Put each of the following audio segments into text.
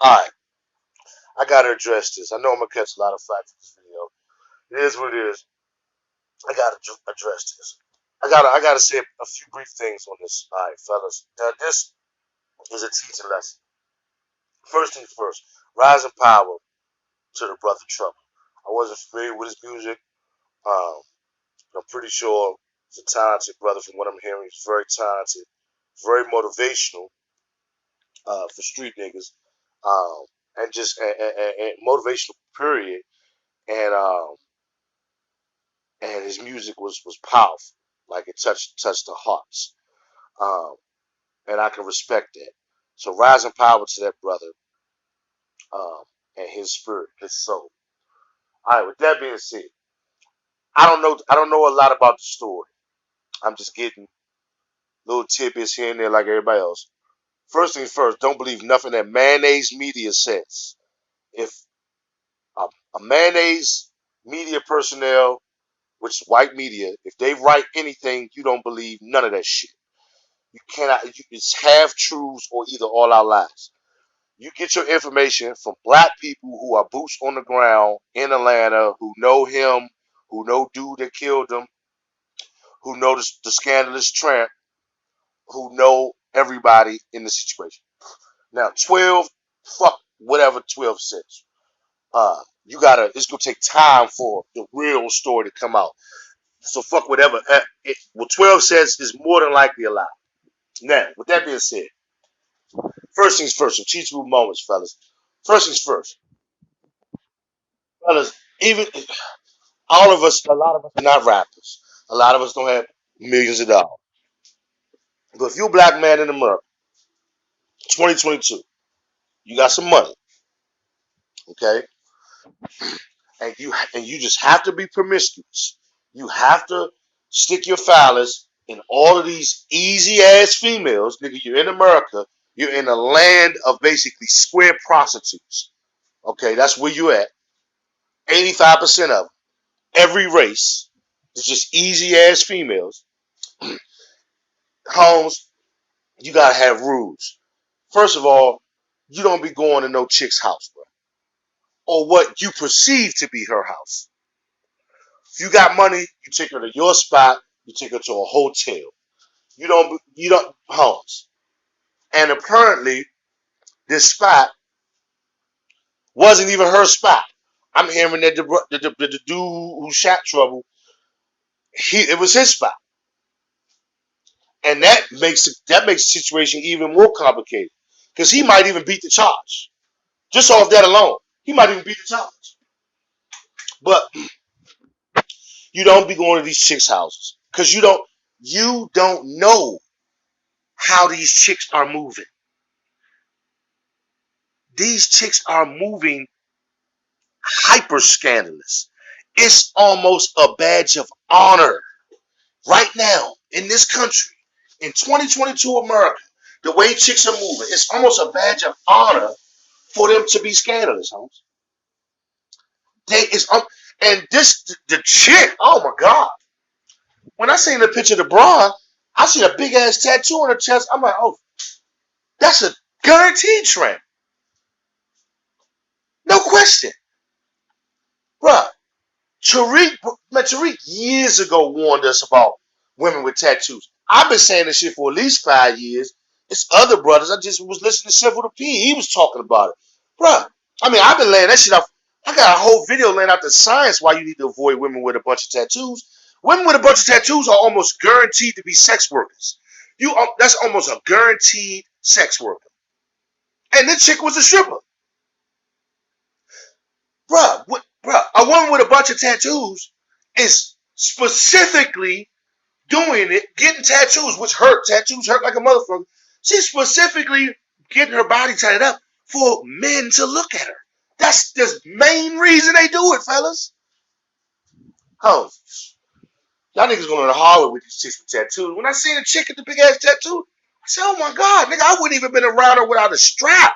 Alright, I gotta address this. I know I'm gonna catch a lot of flack for this video. It is what it is. I gotta address this. I gotta say a few brief things on this. Alright, fellas. Now, this is a teaching lesson. First things first, rising power to the brother Trouble. I wasn't familiar with his music. Um, I'm pretty sure he's a talented brother from what I'm hearing. He's very talented, very motivational for street niggas, um, and just and motivational period. And and his music was powerful, like it touched the hearts, um, and I can respect that. So rising power to that brother, um, and his spirit, his soul. All right. With that being said, I don't know a lot about the story. I'm just getting little tidbits here and there, like everybody else. First things first, don't believe nothing that mayonnaise media says. If a, a mayonnaise media personnel, which is white media, if they write anything, you don't believe none of that shit. You cannot. It's half truths or either all our lies. You get your information from black people who are boots on the ground in Atlanta, who know him, who know dude that killed him, who know the scandalous tramp, who know everybody in the situation. Now, 12, fuck whatever 12 says. It's gonna take time for the real story to come out. So fuck whatever. What 12 says is more than likely a lie. Now, with that being said, first things first, some teachable moments, fellas. First things first, fellas. Even all of us, a lot of us are not rappers. A lot of us don't have millions of dollars. But if you're a black man in America, 2022, you got some money, okay, and you just have to be promiscuous. You have to stick your phallus in all of these easy ass females, nigga. You're in America. You're in a land of basically square prostitutes. Okay, that's where you at. 85% of them, every race, is just easy ass females. Homes, you gotta have rules. First of all, you don't be going to no chick's house, bro, or what you perceive to be her house. If you got money, you take her to your spot. You take her to a hotel. You don't homes. And apparently, this spot wasn't even her spot. I'm hearing that the dude who shot Trouble, it was his spot, and that makes the situation even more complicated because he might even beat the charge just off that alone. He might even beat the charge, but you don't be going to these chicks' houses because you don't know how these chicks are moving. These chicks are moving hyper scandalous. It's almost a badge of honor right now in this country, in 2022 America, the way chicks are moving. It's almost a badge of honor for them to be scandalous, Holmes. They is and this the chick. Oh my God! When I seen the picture of the bra, I see a big ass tattoo on her chest. I'm like, oh, that's a guaranteed trend, no question, bruh. Tariq years ago warned us about women with tattoos. I've been saying this shit for at least 5 years. It's other brothers. I just was listening to Civil to P. He was talking about it. Bruh, I mean, I've been laying that shit off. I got a whole video laying out the science why you need to avoid women with a bunch of tattoos. Women with a bunch of tattoos are almost guaranteed to be sex workers. That's almost a guaranteed sex worker. And this chick was a stripper. Bruh, a woman with a bunch of tattoos is specifically doing it, getting tattoos, which hurt. Tattoos hurt like a motherfucker. She's specifically getting her body tatted up for men to look at her. That's the main reason they do it, fellas. Oh, y'all niggas going to the hallway with these chicks with tattoos. When I seen a chick with the big ass tattoo, I said, oh my God, nigga, I wouldn't even been around her without a strap.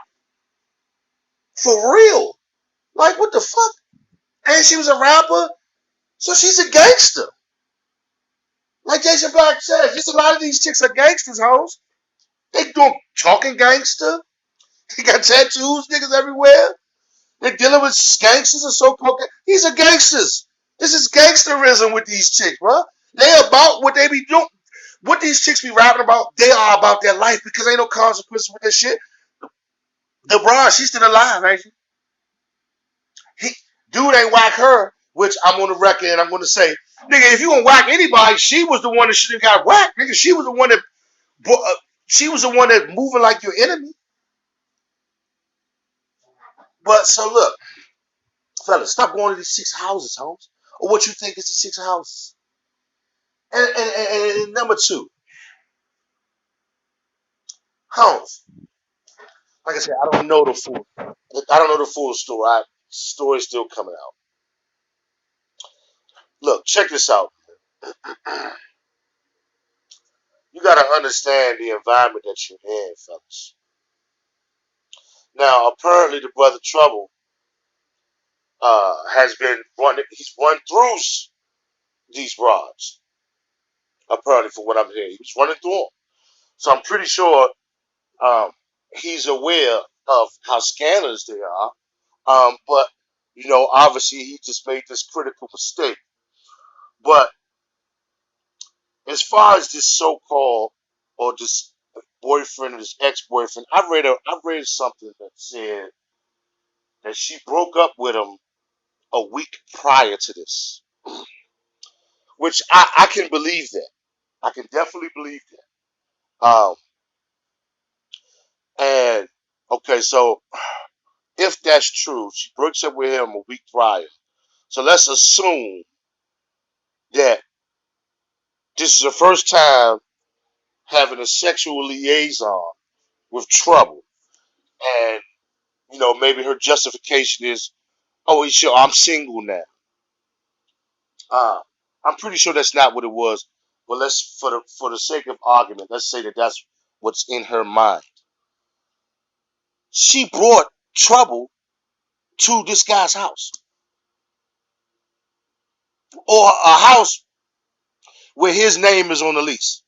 For real. Like, what the fuck? And she was a rapper, so she's a gangster. Like Jason Black says, just a lot of these chicks are gangsters, hoes. They doing talking gangster, He got tattoos, niggas everywhere. They're dealing with gangsters and so-called. These are gangsters. This is gangsterism with these chicks, bro. They about what they be doing. What these chicks be rapping about, they are about their life because ain't no consequences with this shit. LeBron, she's still alive, ain't she? He, dude ain't whack her, which I'm on the record and I'm going to say, nigga, if you gonna whack anybody, she was the one that should have got whacked, nigga. She was the one that, she was the one that moving like your enemy. But so look, fellas, stop going to these six houses, Holmes, or what you think is these six houses. And number two, Holmes. Like I said, I don't know the full. I don't know the full story. The story's still coming out. Look, check this out. You got to understand the environment that you're in, fellas. Now, apparently, the brother Trouble has been running. He's run through these rods. Apparently, for what I'm hearing, he was running through them. So I'm pretty sure um, he's aware of how scandalous they are. But obviously, he just made this critical mistake. But as far as this so-called or this boyfriend or this ex-boyfriend, I read something that said that she broke up with him a week prior to this, which I can believe that. I can definitely believe that. And okay, so if that's true, she breaks up with him a week prior. So let's assume that this is the first time having a sexual liaison with Trouble, and maybe her justification is, oh, sure, I'm single now. Uh, I'm pretty sure that's not what it was, but let's, for the sake of argument, let's say that that's what's in her mind. She brought Trouble to this guy's house, or a house where his name is on the lease.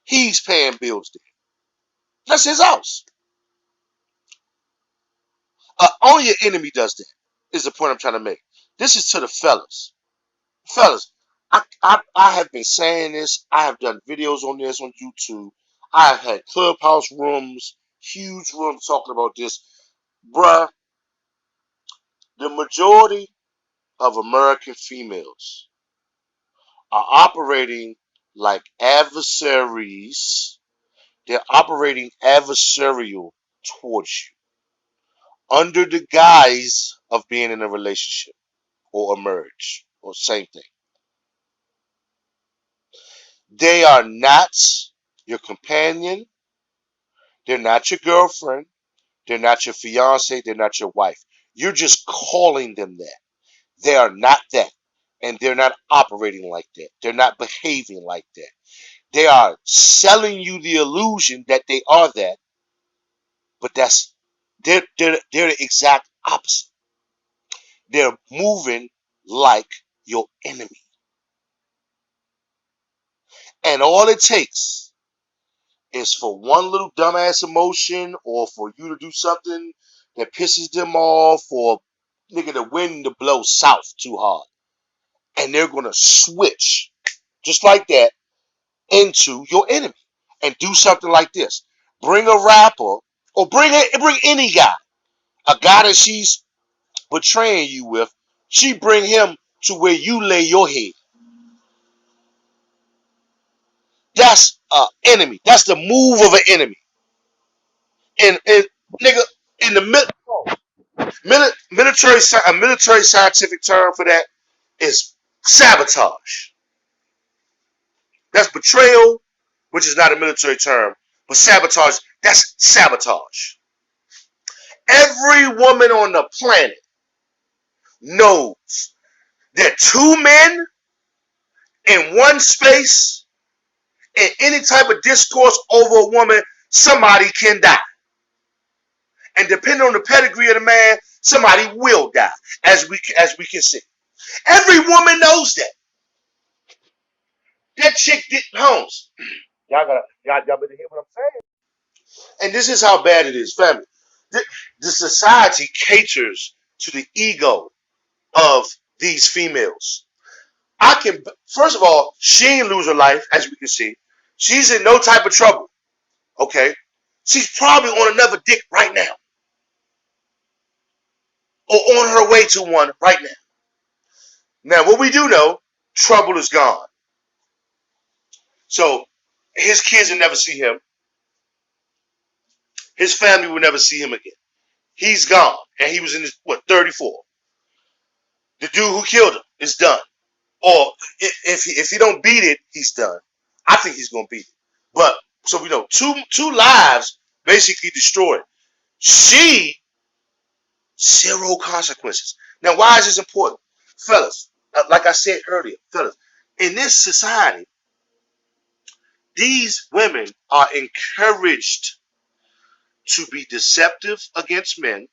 He's paying bills there. That's his house. Only your enemy does that, is the point I'm trying to make. This is to the fellas. Fellas, I have been saying this. I have done videos on this on YouTube. I have had clubhouse rooms, huge rooms talking about this. Bruh, the majority of American females are operating like adversaries. They're operating adversarial towards you under the guise of being in a relationship or a marriage or same thing. They are not your companion. They're not your girlfriend. They're not your fiance. They're not your wife. You're just calling them that. They are not that. And they're not operating like that. They're not behaving like that. They are selling you the illusion that they are that, but they're the exact opposite. They're moving like your enemy. And all it takes is for one little dumbass emotion or for you to do something that pisses them off or nigga the wind to blow south too hard. And they're gonna switch just like that into your enemy and do something like this. Bring a rapper or bring any guy, a guy that she's betraying you with, she bring him to where you lay your head. That's an enemy. That's the move of an enemy. And nigga, in the military, a military scientific term for that is sabotage. That's betrayal, which is not a military term, but sabotage, that's sabotage. Every woman on the planet knows that two men in one space, in any type of discourse over a woman, somebody can die. And depending on the pedigree of the man, somebody will die, as we can see. Every woman knows that. That chick did Holmes. Y'all better hear what I'm saying. And this is how bad it is, family. The society caters to the ego of these females. I can, first of all, she ain't lose her life, as we can see. She's in no type of trouble. Okay, she's probably on another dick right now, or on her way to one right now. Now, what we do know, trouble is gone. So his kids will never see him. His family will never see him again. He's gone, and he was in his 34. The dude who killed him is done. Or if he don't beat it, he's done. I think he's gonna beat it. But so we know two lives basically destroyed. She zero consequences. Now, why is this important, fellas? Like I said earlier, fellas, in this society, these women are encouraged to be deceptive against men,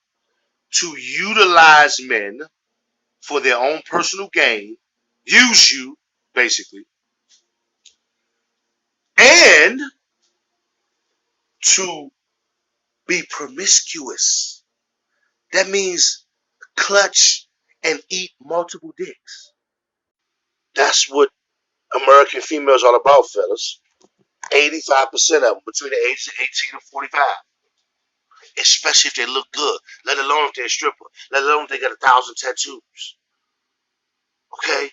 to utilize men for their own personal gain, use you, basically, and to be promiscuous. That means clutch and eat multiple dicks. That's what American females are about, fellas. 85% of them between the ages of 18 and 45. Especially if they look good. Let alone if they're a stripper. Let alone if they got 1,000 tattoos. Okay?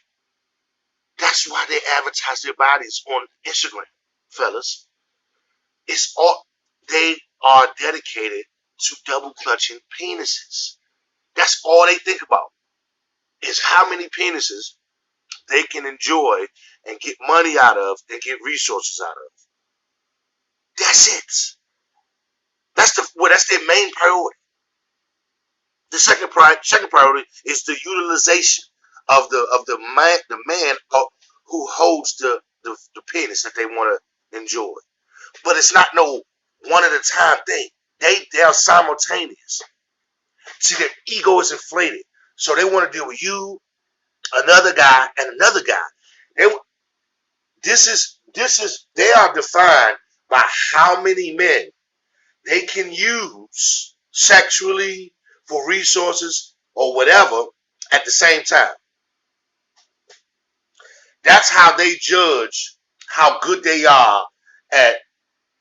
That's why they advertise their bodies on Instagram, fellas. It's all they are dedicated to double clutching penises. That's all they think about. Is how many penises they can enjoy and get money out of and get resources out of. That's it. That's their main priority. The second priority is the utilization of the man who holds the penis that they want to enjoy. But it's not no one at a time thing. They are simultaneous. See, their ego is inflated, so they want to deal with you, another guy, and another guy. They are defined by how many men they can use sexually for resources or whatever at the same time. That's how they judge how good they are at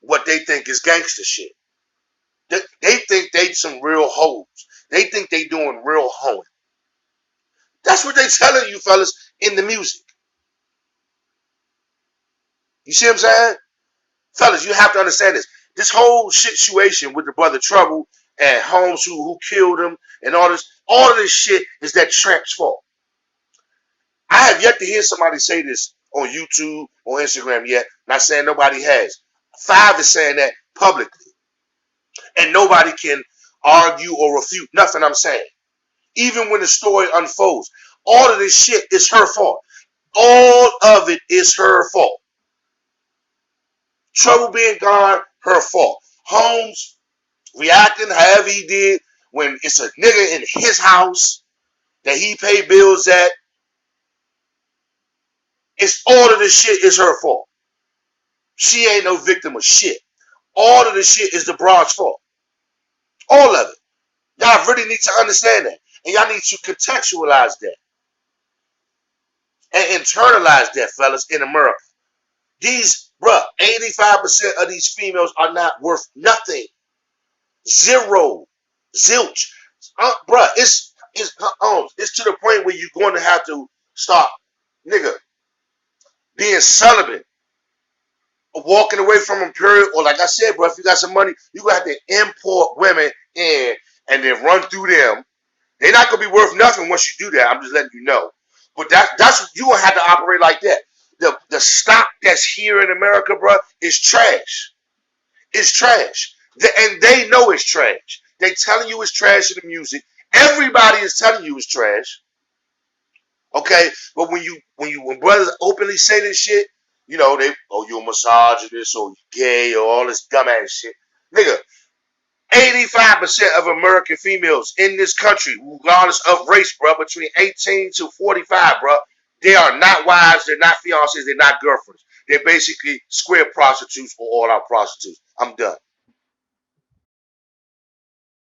what they think is gangster shit. They think they some real hoes. They think they doing real hoeing. That's what they telling you fellas in the music. You see what I'm saying? Fellas, you have to understand this. This whole situation with the brother Trouble and Holmes who killed him and all of this shit is that Tramp's fault. I have yet to hear somebody say this on YouTube or Instagram yet. Not saying nobody has. Five is saying that publicly. And nobody can argue or refute nothing I'm saying. Even when the story unfolds, all of this shit is her fault. All of it is her fault. Trouble being gone, her fault. Holmes reacting however he did when it's a nigga in his house that he paid bills at. It's all of this shit is her fault. She ain't no victim of shit. All of this shit is the broad's fault. All of it. Y'all really need to understand that. And y'all need to contextualize that. And internalize that, fellas, in America. 85% of these females are not worth nothing. Zero. Zilch. It's to the point where you're going to have to stop, nigga, being celibate. Walking away from them, period. Or like I said, bro, if you got some money, you're going to have to import women in and then run through them. They're not going to be worth nothing once you do that. I'm just letting you know. But that's you going to have to operate like that. The stock that's here in America, bro, is trash. It's trash. And they know it's trash. They telling you it's trash in the music. Everybody is telling you it's trash. Okay? But when brothers openly say this shit, you know, you're a misogynist or you gay or all this dumbass shit. Nigga, 85% of American females in this country, regardless of race, bro, between 18 to 45, bro, they are not wives, they're not fiancés, they're not girlfriends. They're basically square prostitutes or all-out prostitutes. I'm done.